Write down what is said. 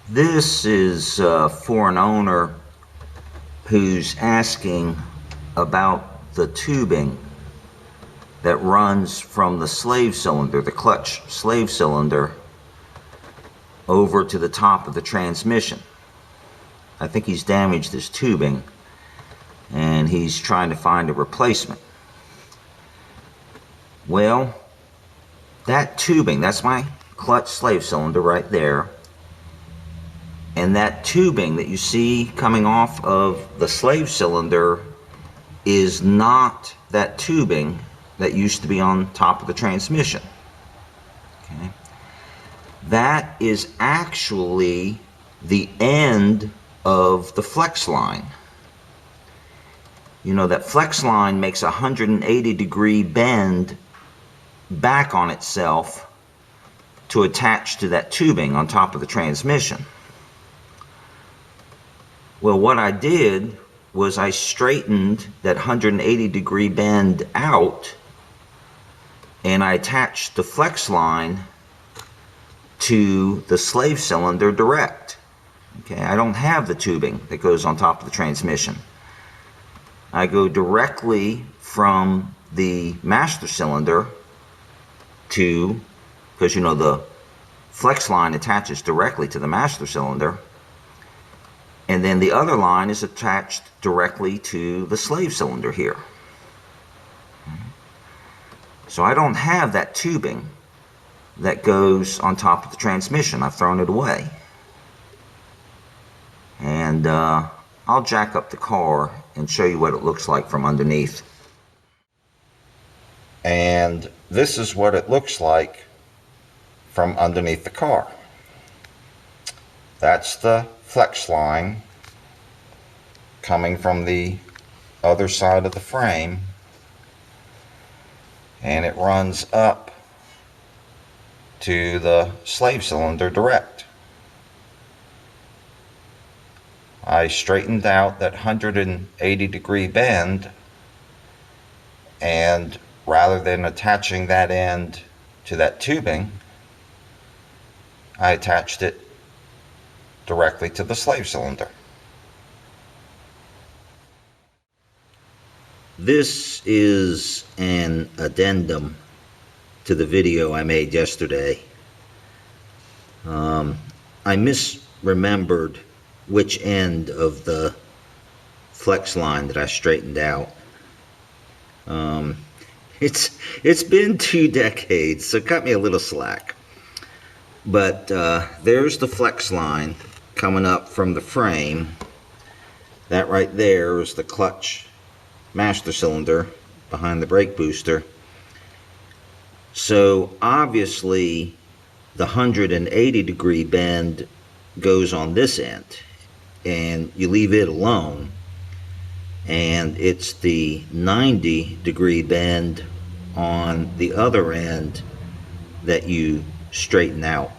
This is for an owner who's asking about the tubing that runs from the slave cylinder, the clutch slave cylinder, over to the top of the transmission. I think he's damaged his tubing and he's trying to find a replacement. Well, that tubing, that's my clutch slave cylinder right there. And that tubing that you see coming off of the slave cylinder is not that tubing that used to be on top of the transmission. Okay. That is actually the end of the flex line. You know that flex line makes a 180-degree bend back on itself to attach to that tubing on top of the transmission. Well, what I did was I straightened that 180-degree bend out and I attached the flex line to the slave cylinder direct. Okay, I don't have the tubing that goes on top of the transmission. I go directly from the master cylinder to, because you know the flex line attaches directly to the master cylinder, and then the other line is attached directly to the slave cylinder here. So I don't have that tubing that goes on top of the transmission. I've thrown it away. And I'll jack up the car and show you what it looks like from underneath. And this is what it looks like from underneath the car. That's the flex line coming from the other side of the frame, and it runs up to the slave cylinder direct. I straightened out that 180-degree bend, and rather than attaching that end to that tubing, I attached it directly to the slave cylinder. This is an addendum to the video I made yesterday. I misremembered which end of the flex line that I straightened out. It's been 2 decades, so cut me a little slack. But there's the flex line coming up from the frame. That right there is the clutch master cylinder behind the brake booster. So obviously the 180-degree bend goes on this end, and you leave it alone, and it's the 90-degree bend on the other end that you straighten out.